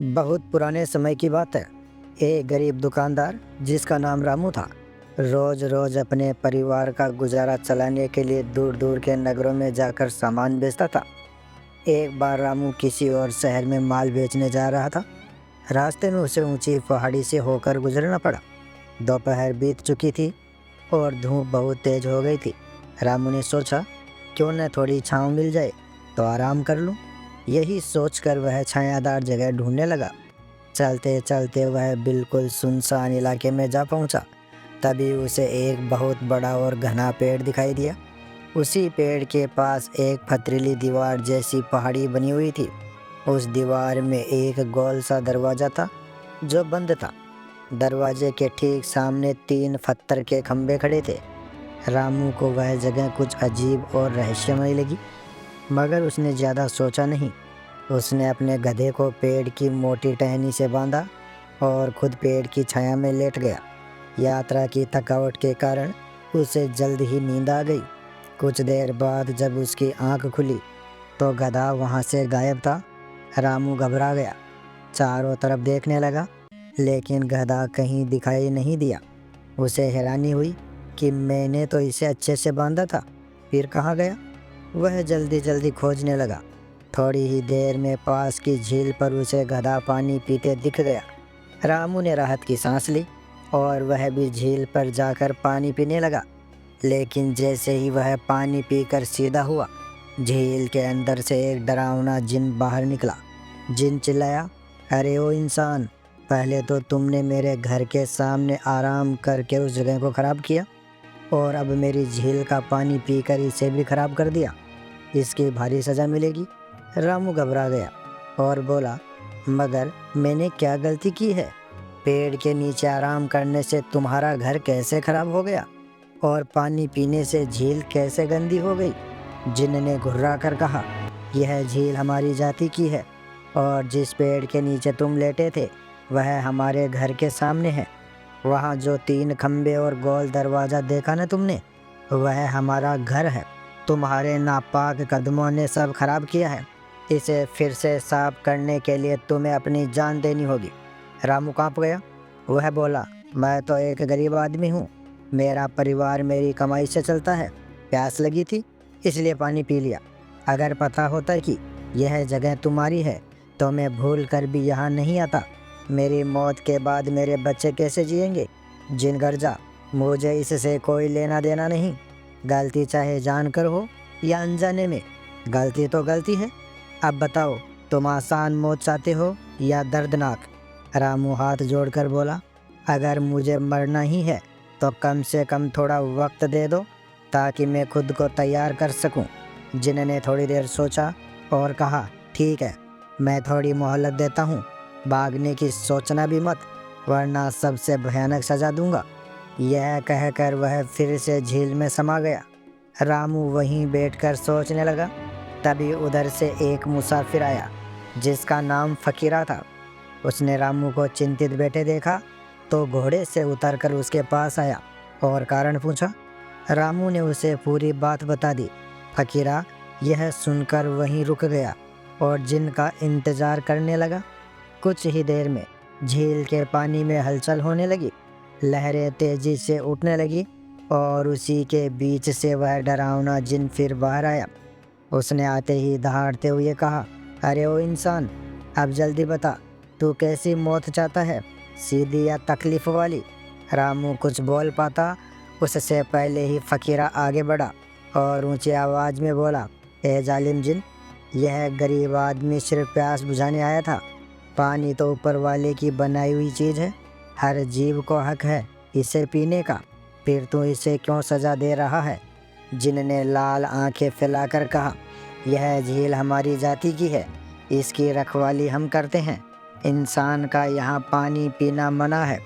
बहुत पुराने समय की बात है। एक गरीब दुकानदार जिसका नाम रामू था, रोज रोज अपने परिवार का गुजारा चलाने के लिए दूर दूर के नगरों में जाकर सामान बेचता था। एक बार रामू किसी और शहर में माल बेचने जा रहा था। रास्ते में उसे ऊंची पहाड़ी से होकर गुजरना पड़ा। दोपहर बीत चुकी थी और धूप बहुत तेज हो गई थी। रामू ने सोचा, क्यों न थोड़ी छांव मिल जाए तो आराम कर लूं। यही सोचकर वह छायादार जगह ढूंढने लगा। चलते चलते वह बिल्कुल सुनसान इलाके में जा पहुंचा। तभी उसे एक बहुत बड़ा और घना पेड़ दिखाई दिया। उसी पेड़ के पास एक पथरीली दीवार जैसी पहाड़ी बनी हुई थी। उस दीवार में एक गोल सा दरवाज़ा था जो बंद था। दरवाजे के ठीक सामने 3 पत्थर के खंभे खड़े थे। रामू को वह जगह कुछ अजीब और रहस्यमय लगी, मगर उसने ज़्यादा सोचा नहीं। उसने अपने गधे को पेड़ की मोटी टहनी से बांधा और खुद पेड़ की छाया में लेट गया। यात्रा की थकावट के कारण उसे जल्द ही नींद आ गई। कुछ देर बाद जब उसकी आंख खुली तो गधा वहां से गायब था। रामू घबरा गया, चारों तरफ देखने लगा, लेकिन गधा कहीं दिखाई नहीं दिया। उसे हैरानी हुई कि मैंने तो इसे अच्छे से बांधा था, फिर कहाँ गया। वह जल्दी जल्दी खोजने लगा। थोड़ी ही देर में पास की झील पर उसे गधा पानी पीते दिख गया। रामू ने राहत की सांस ली और वह भी झील पर जाकर पानी पीने लगा। लेकिन जैसे ही वह पानी पीकर सीधा हुआ, झील के अंदर से एक डरावना जिन बाहर निकला। जिन चिल्लाया, अरे ओ इंसान, पहले तो तुमने मेरे घर के सामने आराम करके उस जगह को खराब किया और अब मेरी झील का पानी पीकर इसे भी खराब कर दिया। इसकी भारी सज़ा मिलेगी। रामू घबरा गया और बोला, मगर मैंने क्या गलती की है? पेड़ के नीचे आराम करने से तुम्हारा घर कैसे खराब हो गया और पानी पीने से झील कैसे गंदी हो गई? जिन ने घुर्रा कर कहा, यह झील हमारी जाति की है और जिस पेड़ के नीचे तुम लेटे थे वह हमारे घर के सामने है। वहाँ जो 3 खंबे और गोल दरवाज़ा देखा ना तुमने, वह हमारा घर है। तुम्हारे नापाक कदमों ने सब खराब किया है। इसे फिर से साफ करने के लिए तुम्हें अपनी जान देनी होगी। रामू कांप गया। वह बोला, मैं तो एक गरीब आदमी हूँ। मेरा परिवार मेरी कमाई से चलता है। प्यास लगी थी इसलिए पानी पी लिया। अगर पता होता कि यह जगह तुम्हारी है तो मैं भूल कर भी यहाँ नहीं आता। मेरी मौत के बाद मेरे बच्चे कैसे जिएंगे? जिन गर्जा, मुझे इससे कोई लेना देना नहीं। गलती चाहे जानकर हो या अनजाने में, गलती तो गलती है। अब बताओ, तुम आसान मौत चाहते हो या दर्दनाक? रामू हाथ जोड़कर बोला, अगर मुझे मरना ही है तो कम से कम थोड़ा वक्त दे दो ताकि मैं खुद को तैयार कर सकूं। जिन्होंने थोड़ी देर सोचा और कहा, ठीक है, मैं थोड़ी मोहलत देता हूँ। भागने की सोचना भी मत, वरना सबसे भयानक सज़ा दूंगा। यह कहकर वह फिर से झील में समा गया। रामू वहीं बैठकर सोचने लगा। तभी उधर से एक मुसाफिर आया जिसका नाम फकीरा था। उसने रामू को चिंतित बैठे देखा तो घोड़े से उतरकर उसके पास आया और कारण पूछा। रामू ने उसे पूरी बात बता दी। फकीरा यह सुनकर वहीं रुक गया और जिन का इंतजार करने लगा। कुछ ही देर में झील के पानी में हलचल होने लगी। लहरें तेजी से उठने लगी और उसी के बीच से वह डरावना जिन फिर बाहर आया। उसने आते ही दहाड़ते हुए कहा, अरे ओ इंसान, अब जल्दी बता, तू कैसी मौत चाहता है, सीधी या तकलीफ वाली? रामू कुछ बोल पाता उससे पहले ही फकीरा आगे बढ़ा और ऊंची आवाज़ में बोला, ए जालिम जिन, यह गरीब आदमी सिर्फ प्यास बुझाने आया था। पानी तो ऊपर वाले की बनाई हुई चीज़ है। हर जीव को हक है इसे पीने का। फिर तू इसे क्यों सज़ा दे रहा है? जिनने लाल आंखें फैलाकर कहा, यह झील हमारी जाति की है, इसकी रखवाली हम करते हैं। इंसान का यहाँ पानी पीना मना है।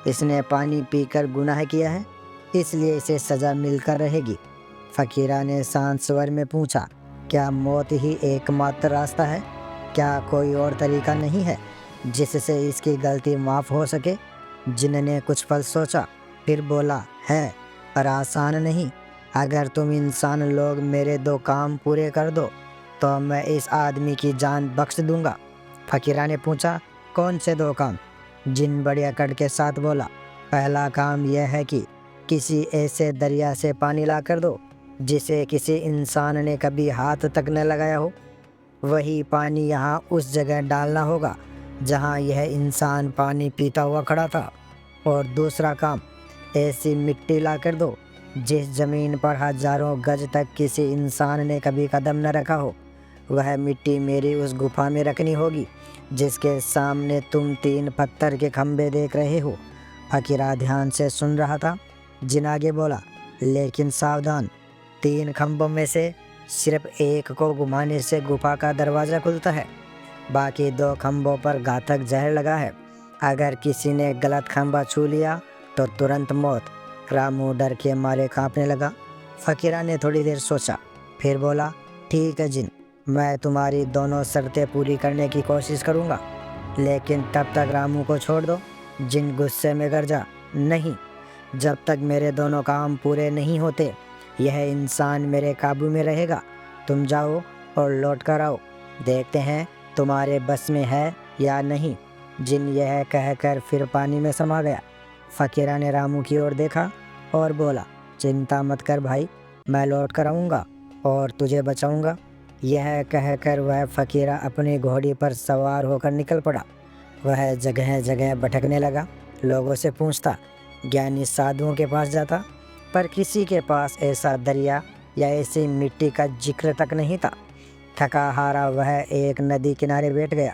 इसने पानी पीकर गुनाह किया है, इसलिए इसे सज़ा मिलकर रहेगी। फकीरा ने शांत स्वर में पूछा, क्या मौत ही एकमात्र रास्ता है? क्या कोई और तरीका नहीं है जिससे इसकी गलती माफ़ हो सके? जिनने कुछ पल सोचा, फिर बोला, है, पर आसान नहीं। अगर तुम इंसान लोग मेरे 2 काम पूरे कर दो तो मैं इस आदमी की जान बख्श दूंगा। फकीरा ने पूछा, कौन से 2 काम? जिन बड़ी अकड़ के साथ बोला। पहला काम यह है कि किसी ऐसे दरिया से पानी ला कर दो जिसे किसी इंसान ने कभी हाथ तक न लगाया हो। वही पानी यहाँ उस जगह डालना होगा जहाँ यह इंसान पानी पीता हुआ खड़ा था। और दूसरा काम, ऐसी मिट्टी ला कर दो जिस जमीन पर हजारों गज तक किसी इंसान ने कभी कदम न रखा हो। वह मिट्टी मेरी उस गुफा में रखनी होगी जिसके सामने तुम 3 पत्थर के खंभे देख रहे हो। फकीरा ध्यान से सुन रहा था। जिन आगे बोला, लेकिन सावधान, 3 खंभों में से सिर्फ एक को घुमाने से गुफा का दरवाज़ा खुलता है। बाकी 2 खंभों पर घातक जहर लगा है। अगर किसी ने गलत खंभा छू लिया तो तुरंत मौत। रामू डर के मारे कांपने लगा। फकीरा ने थोड़ी देर सोचा, फिर बोला, ठीक है जिन, मैं तुम्हारी दोनों शर्तें पूरी करने की कोशिश करूँगा, लेकिन तब तक रामू को छोड़ दो। जिन गुस्से में गरजा, नहीं, जब तक मेरे दोनों काम पूरे नहीं होते यह इंसान मेरे काबू में रहेगा। तुम जाओ और लौट कर आओ, देखते हैं तुम्हारे बस में है या नहीं। जिन यह कहकर फिर पानी में समा गया। फकीरा ने रामू की ओर देखा और बोला, चिंता मत कर भाई, मैं लौट कर आऊँगा और तुझे बचाऊँगा। यह कहकर वह फकीरा अपनी घोड़ी पर सवार होकर निकल पड़ा। वह जगह जगह भटकने लगा, लोगों से पूछता, ज्ञानी साधुओं के पास जाता, पर किसी के पास ऐसा दरिया या ऐसी मिट्टी का जिक्र तक नहीं था। थका हारा वह एक नदी किनारे बैठ गया।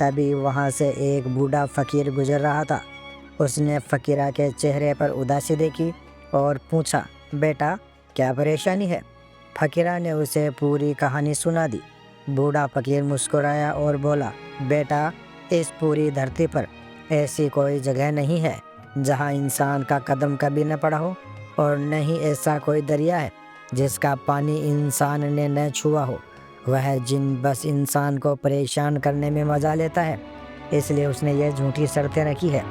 तभी वहाँ से एक बूढ़ा फकीर गुजर रहा था। उसने फकीरा के चेहरे पर उदासी देखी और पूछा, बेटा क्या परेशानी है? फकीरा ने उसे पूरी कहानी सुना दी। बूढ़ा फकीर मुस्कुराया और बोला, बेटा, इस पूरी धरती पर ऐसी कोई जगह नहीं है जहाँ इंसान का कदम कभी न पड़ा हो, और न ही ऐसा कोई दरिया है जिसका पानी इंसान ने न छुआ हो। वह जिन बस इंसान को परेशान करने में मज़ा लेता है, इसलिए उसने यह झूठी शर्तें रखी है।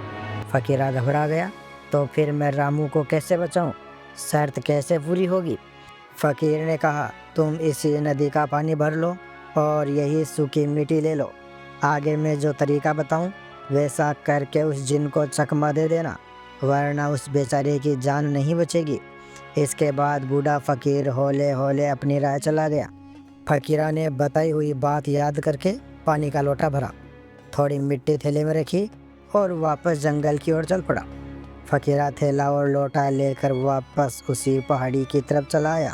फकीरा घबरा गया, तो फिर मैं रामू को कैसे बचाऊं? शर्त कैसे पूरी होगी? फकीर ने कहा, तुम इसी नदी का पानी भर लो और यही सूखी मिट्टी ले लो। आगे मैं जो तरीका बताऊं वैसा करके उस जिन को चकमा दे देना, वरना उस बेचारे की जान नहीं बचेगी। इसके बाद बूढ़ा फकीर हौले हौले अपनी राह चला गया। फकीरा ने बताई हुई बात याद करके पानी का लोटा भरा, थोड़ी मिट्टी थैले में रखी और वापस जंगल की ओर चल पड़ा। फकीरा थैला और लोटा लेकर वापस उसी पहाड़ी की तरफ चला आया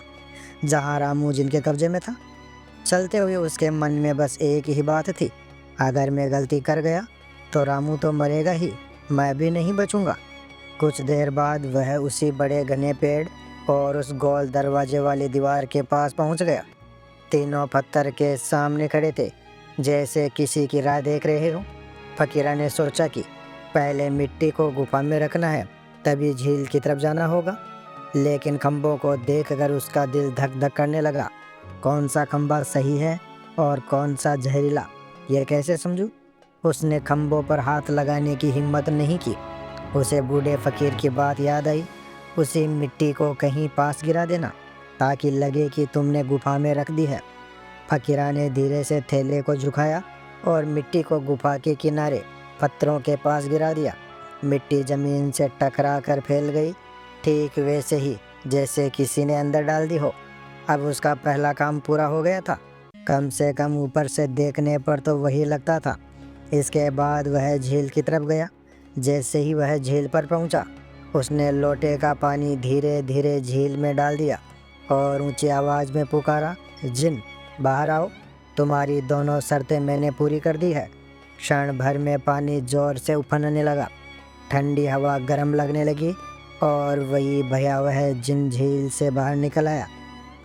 जहाँ रामू जिनके कब्जे में था। चलते हुए उसके मन में बस एक ही बात थी, अगर मैं गलती कर गया तो रामू तो मरेगा ही, मैं भी नहीं बचूंगा। कुछ देर बाद वह उसी बड़े घने पेड़ और उस गोल दरवाजे वाली दीवार के पास पहुंच गया। तीनों पत्थर के सामने खड़े थे, जैसे किसी की राह देख रहे हो। फकीरा ने सोचा कि पहले मिट्टी को गुफा में रखना है, तभी झील की तरफ जाना होगा। लेकिन खंभों को देखकर उसका दिल धक धक करने लगा। कौन सा खंभा सही है और कौन सा जहरीला, यह कैसे समझूं? उसने खंभों पर हाथ लगाने की हिम्मत नहीं की। उसे बूढ़े फकीर की बात याद आई, उसी मिट्टी को कहीं पास गिरा देना ताकि लगे कि तुमने गुफा में रख दी है। फकीरा ने धीरे से थैले को झुकाया और मिट्टी को गुफा के किनारे पत्थरों के पास गिरा दिया। मिट्टी जमीन से टकरा कर फैल गई, ठीक वैसे ही जैसे किसी ने अंदर डाल दी हो। अब उसका पहला काम पूरा हो गया था, कम से कम ऊपर से देखने पर तो वही लगता था। इसके बाद वह झील की तरफ गया। जैसे ही वह झील पर पहुंचा, उसने लोटे का पानी धीरे धीरे झील में डाल दिया और ऊंची आवाज़ में पुकारा, जिन बाहर आओ, तुम्हारी दोनों शर्तें मैंने पूरी कर दी है। क्षण भर में पानी जोर से उफनने लगा, ठंडी हवा गर्म लगने लगी और वही भयावह जिन झील से बाहर निकल आया।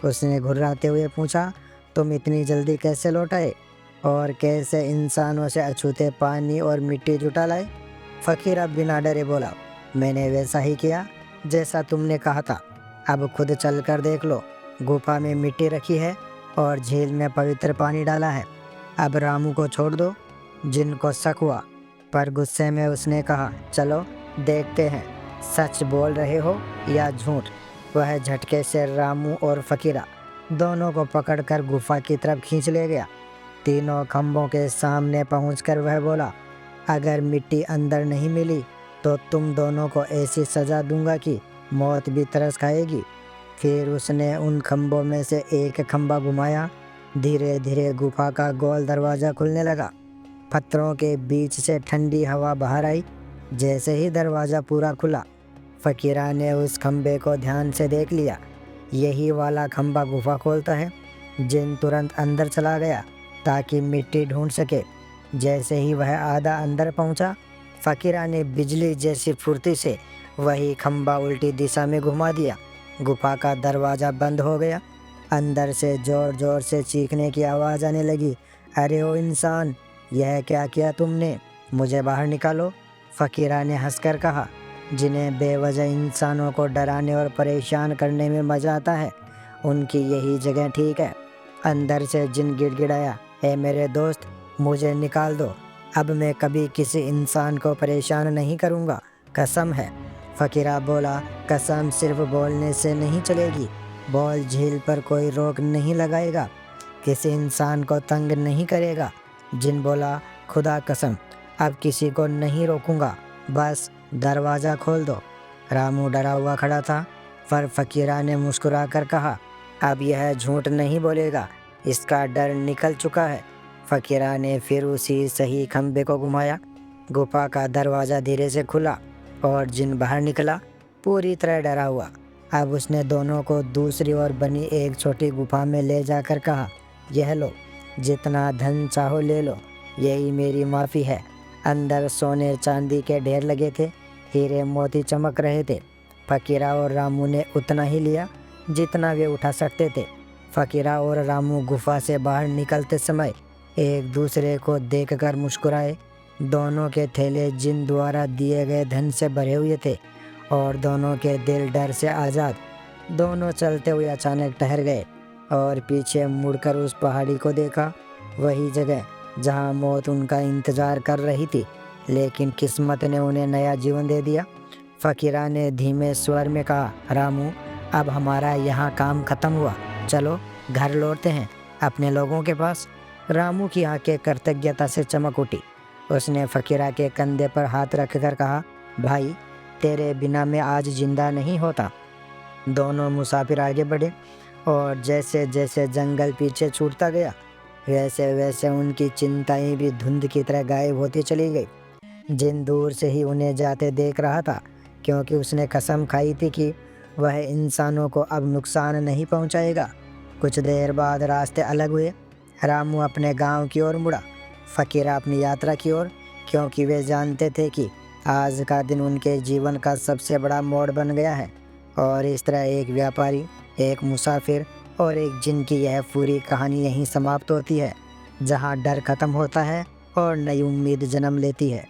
उसने घुर्राते हुए पूछा, तुम इतनी जल्दी कैसे लौट आए और कैसे इंसानों से अछूते पानी और मिट्टी जुटा लाए? फकीर अब बिना डरे बोला, मैंने वैसा ही किया जैसा तुमने कहा था। अब खुद चल कर देख लो, गुफा में मिट्टी रखी है और झील में पवित्र पानी डाला है। अब रामू को छोड़ दो। जिनको शक हुआ, पर गुस्से में उसने कहा, चलो देखते हैं सच बोल रहे हो या झूठ। वह झटके से रामू और फकीरा दोनों को पकड़कर गुफा की तरफ खींच ले गया। तीनों खंभों के सामने पहुंचकर वह बोला, अगर मिट्टी अंदर नहीं मिली तो तुम दोनों को ऐसी सज़ा दूंगा कि मौत भी तरस खाएगी। फिर उसने उन खम्भों में से एक खम्भा घुमाया। धीरे धीरे गुफा का गोल दरवाज़ा खुलने लगा। पत्थरों के बीच से ठंडी हवा बाहर आई। जैसे ही दरवाज़ा पूरा खुला, फ़कीरा ने उस खम्भे को ध्यान से देख लिया। यही वाला खम्भा गुफा खोलता है। जिन तुरंत अंदर चला गया ताकि मिट्टी ढूंढ सके। जैसे ही वह आधा अंदर पहुंचा, फ़कीरा ने बिजली जैसी फुर्ती से वही खम्भा उल्टी दिशा में घुमा दिया। गुफा का दरवाज़ा बंद हो गया। अंदर से ज़ोर ज़ोर से चीखने की आवाज़ आने लगी। अरे ओ इंसान, यह क्या किया तुमने? मुझे बाहर निकालो। फ़कीरा ने हंसकर कहा, जिन्हें बेवजह इंसानों को डराने और परेशान करने में मज़ा आता है, उनकी यही जगह ठीक है। अंदर से जिन गिड़गिड़ाया, ए मेरे दोस्त, मुझे निकाल दो। अब मैं कभी किसी इंसान को परेशान नहीं करूँगा, कसम है। फ़कीरा बोला, कसम सिर्फ बोलने से नहीं चलेगी। बोल झील पर कोई रोक नहीं लगाएगा, किसी इंसान को तंग नहीं करेगा। जिन बोला, खुदा कसम, अब किसी को नहीं रोकूंगा, बस दरवाज़ा खोल दो। रामू डरा हुआ खड़ा था, पर फ़कीरा ने मुस्कुरा कर कहा, अब यह झूठ नहीं बोलेगा, इसका डर निकल चुका है। फ़कीरा ने फिर उसी सही खम्भे को घुमाया। गुफा का दरवाज़ा धीरे से खुला और जिन बाहर निकला, पूरी तरह डरा हुआ। अब उसने दोनों को दूसरी ओर बनी एक छोटी गुफा में ले जाकर कहा, यह लो, जितना धन चाहो ले लो, यही मेरी माफ़ी है। अंदर सोने चांदी के ढेर लगे थे, हीरे मोती चमक रहे थे। फ़कीरा और रामू ने उतना ही लिया जितना वे उठा सकते थे। फ़कीरा और रामू गुफा से बाहर निकलते समय एक दूसरे को देखकर मुस्कुराए। दोनों के थैले जिन द्वारा दिए गए धन से भरे हुए थे और दोनों के दिल डर से आज़ाद। दोनों चलते हुए अचानक ठहर गए और पीछे मुड़कर उस पहाड़ी को देखा, वही जगह जहां मौत उनका इंतज़ार कर रही थी, लेकिन किस्मत ने उन्हें नया जीवन दे दिया। फ़कीरा ने धीमे स्वर में कहा, रामू, अब हमारा यहाँ काम ख़त्म हुआ, चलो घर लौटते हैं अपने लोगों के पास। रामू की आंखें कृतज्ञता से चमक उठी। उसने फ़कीरा के कंधे पर हाथ रखकर कहा, भाई, तेरे बिना मैं आज जिंदा नहीं होता। दोनों मुसाफिर आगे बढ़े और जैसे जैसे जंगल पीछे छूटता गया, वैसे वैसे उनकी चिंताएं भी धुंध की तरह गायब होती चली गई। जिन दूर से ही उन्हें जाते देख रहा था, क्योंकि उसने कसम खाई थी कि वह इंसानों को अब नुकसान नहीं पहुंचाएगा। कुछ देर बाद रास्ते अलग हुए। रामू अपने गांव की ओर मुड़ा, फ़कीरा अपनी यात्रा की ओर, क्योंकि वे जानते थे कि आज का दिन उनके जीवन का सबसे बड़ा मोड़ बन गया है। और इस तरह एक व्यापारी, एक मुसाफिर और एक जिन की यह पूरी कहानी यहीं समाप्त होती है, जहां डर ख़त्म होता है और नई उम्मीद जन्म लेती है।